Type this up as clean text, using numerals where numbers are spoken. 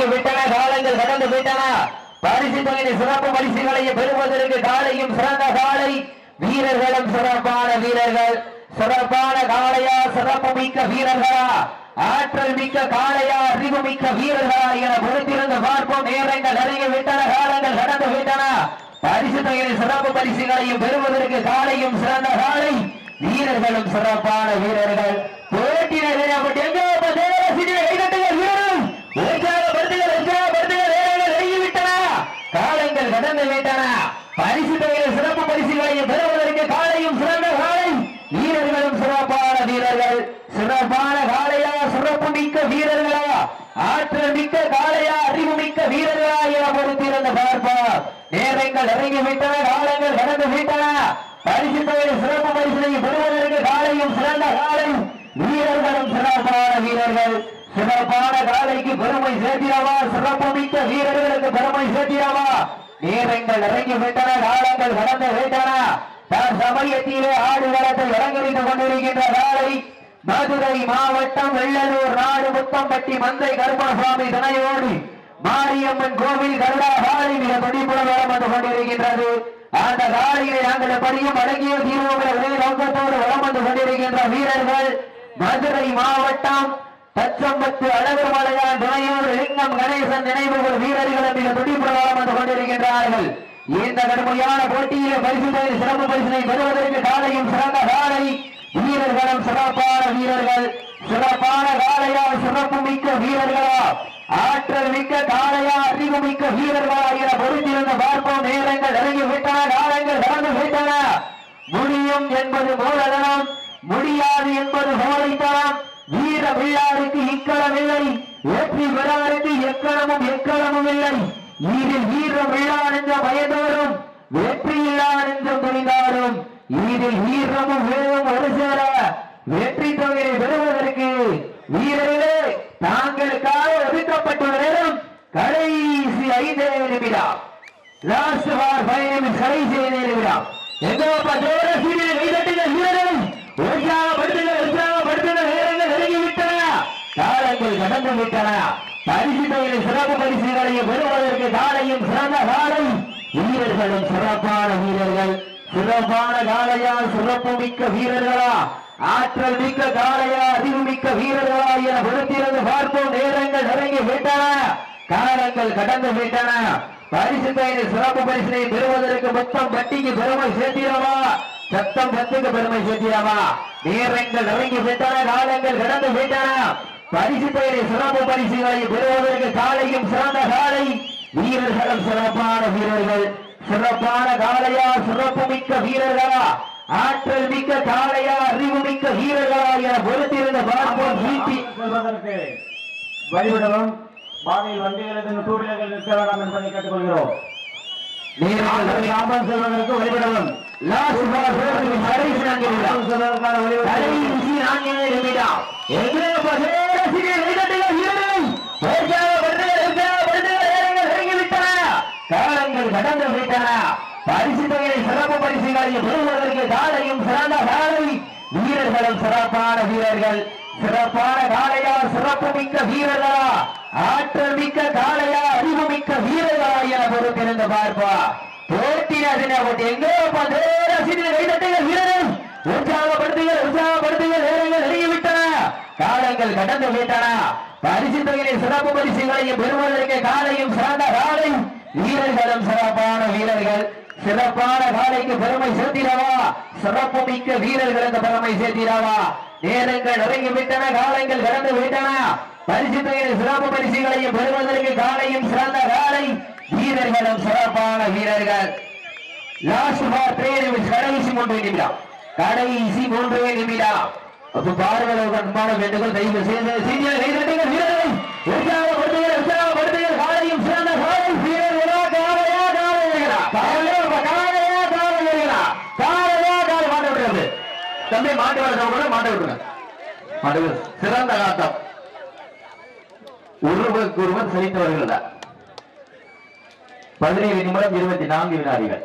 நெருங்கி விட்டன காலங்கள் கடந்து விட்டன பரிசு தொகையை சிறப்பு பரிசுகளை பெறுவதற்கு காலையும் சிறந்த காலை வீரர்களும் சிறப்பான வீரர்கள் சிறப்பான காளையா சிறப்பு மிக்க வீரர்களா ஆற்றல் மிக்க காளையா அறிவு மிக்க வீரர்களா என பொறுத்திருந்து பார்ப்போம் நேரங்கள் நெருங்கி விட்டன காலங்கள் கடந்து விட்டன பரிசு தொகையை சிறப்பு பரிசுகளையும் பெறுவதற்கு காலையும் சிறந்த காலை வீரர்களும் சிறப்பான வீரர்கள் காலங்கள் கடந்து விட்டன பரிசு தொகையில் சிறப்பு பரிசுகளையும் பெறுவதற்கு காலையும் சிறந்த காலை வீரர்களும் சிறப்பான வீரர்கள் சிறப்பான காளையா சிறப்பு மிக்க வீரர்களா ஆற்றல் மிக்க காளையா அறிவு மிக்க வீரர்களா என பொறுத்திருந்த பார்ப்பார் நேரங்கள் இறங்கி விட்டன காலங்கள் கடந்து விட்டன பரிசு தொகையில் சிறப்பு பரிசுகளையும் பெறுவதற்கு காலையும் சிறந்த காலை வீரர்களும் சிறப்பான வீரர்கள் சிறப்பான காலைக்கு பெருமை சேர்த்திடவா சிறப்பு மிக்க வீரர்களுக்கு பெருமை சேர்த்திடவா நேரங்கள் இறங்கி விட்டன காலங்கள் கடந்து விட்டன தான் சமயத்திலே ஆடுகளத்தில் இறங்கிவிட்டுக் கொண்டிருக்கின்ற காலை மதுரை மாவட்டம் வெள்ளலூர் நாடு முத்தம்பட்டி மந்தை கருப்பணசாமி துணையோடு மாரியம்மன் கோவில் கருடா காலை மிக துடிப்புடன் வளம் வந்து கொண்டிருக்கின்றது அந்த காலையிலே நாங்கள் எப்படியும் அடங்கிய தீர்வுகளை ஒரே நோக்கத்தோடு வளம் வந்து கொண்டிருக்கின்ற வீரர்கள் மதுரை மாவட்டம் தச்சம்பத்து அழகு மலையான் துணையோடு லிங்கம் கணேசன் நினைவுகள் வீரர்களும் மிக துடிப்புடன் வளம் வந்து கொண்டிருக்கின்றார்கள் இந்த கடுமையான போட்டியிலே பரிசு சிறப்பு பரிசினை பெறுவதற்கு காலையும் சிறந்த காலை வீரர்களும் சிறப்பான வீரர்கள் சிறப்பான காளையா சிறப்பு மிக்க வீரர்களா ஆற்றல் மிக்க காளையா அறிவு மிக்க வீரர்களா என பொறுத்திருந்த பார்ப்போம் நேரங்கள் நெருங்கி விட்டன காலங்கள் கடந்து விட்டன முடியும் என்பது மூலதனம் முடியாது என்பது சோழித்தனம் வீர விழாருக்கு இக்களமில்லை வெற்றி பெறாருக்கு எக்களமும் இல்லை இதில் வீரம் விழா என்ற பயந்தோறும் வெற்றி இல்லா என்றும் துணிந்தாரும் இதில் வீரமும் வீரமும் ஒரு சேர வெற்றி தொகையை பெறுவதற்கு வீரர்களே தாங்களுக்காக ஒதுக்கப்பட்டுள்ள நேரம் கடைசி 5 நிமிடம் லாஸ்ட் ஃபார் 5 நிமிடம் கடைசி 5 நிமிடம் எங்கப்பா ஜோர சீரியல் கைதட்டுங்க வீரர்கள் உற்சாகப்படுத்துங்க நேரங்கள் நெருங்கி விட்டன காலங்கள் கடந்து விட்டன பரிசு தொகையை சிறப்பு பரிசுகளை பெறுவதற்கு காலையும் சிறந்த காலை வீரர்களும் சிறப்பான வீரர்கள் சிறப்பான காளையா சிறப்பு மிக்க வீரர்களா ஆற்றல் மிக்க காளையா அறிவு மிக்க வீரர்களா என பொறுத்திருந்து பார்ப்போம் நேரங்கள் நெருங்கி விட்டன காலங்கள் கடந்து விட்டன பரிசு தொகையை சிறப்பு பரிசினை பெறுவதற்கு மொத்தம் பட்டிக்கு பெருமை சேர்த்திடவா சத்தம் பத்துக்கு பெருமை சேர்த்திடவா நேரங்கள் நெருங்கி விட்டன காலங்கள் கடந்து விட்டன பரிசு தொகையை சிறப்பு பரிசுகளை பெறுவதற்கு காலையும் சிறந்த காலை வீரர்களும் சிறப்பான வீரர்கள் சிறப்பான காளையா சிறப்பு மிக்க வீரர்களா ஆற்றல் மிக்க காளையா அறிவு மிக்க வீரர்களா என பொறுத்திருந்த பார்ப்போம் வீட்டி வழிவிடவும் பாதையில் வண்டிகளுக்கு டூவீலர்கள் நிற்க வேண்டாம் என்பதை கேட்டுக்கொள்கிறோம் செல்வதற்கு வழிவிடவும் காலங்கள் கடந்து விட்டன பரிசு தொகையை சிறப்பு பரிசுகளை பெறுவதற்கு காலையும் சிறந்த காலை வீரர்களும் சிறப்பான வீரர்கள் சிறப்பான காளையா சிறப்பு மிக்க வீரர்களா ஆற்றல் மிக்க காளையா அறிவு மிக்க வீரர்களா என பொறுத்திருந்து பார்ப்பா போட்டினது எங்கோ வீரர்கள் உற்சாகப்படுத்துங்கள் நேரங்கள் நெருங்கிவிட்டன காலங்கள் கடந்து விட்டன பரிசு தொகையை சிறப்பு பரிசுகளையும் பெறுவதற்கு காலையும் சிறந்த காலை வீரர்களும் சிறப்பான வீரர்கள் சிறப்பான காலைக்கு பெருமை சேர்த்திடவா சிறப்பு மிக்க வீரர்கள் இந்த பெருமை சேர்த்திடவா நேரங்கள் நெருங்கி விட்டன காலங்கள் கடந்து விட்டன பரிசு தொகையை சிறப்பு பரிசுகளையும் பெறுவதற்கு காலையும் சிறந்த காலை வீரர்களும் சிறப்பான வீரர்கள் லாஸ்ட் ஃபார் 3 நிமிடம் கடைசி 3 நிமிடம் கடைசி 3 நிமிடம் பார்வையாளர்கள் அன்பான வேண்டுகோள் தயவு செய்து சீனியர் கைதட்டுங்கள் வீரர்களை உற்சாகப்படுத்துங்கள் காலையும் சிறந்த காலை வீரர்களா காலையா மாட்ட விடுறது தம்பி மாட்டு வர மாட்ட விட்டுருங்க சிறந்த காட்டம் ஒருவருக்கு ஒருவர் செலுத்தவர்கள் 17 நிமிடம் 24 வினாடிகள்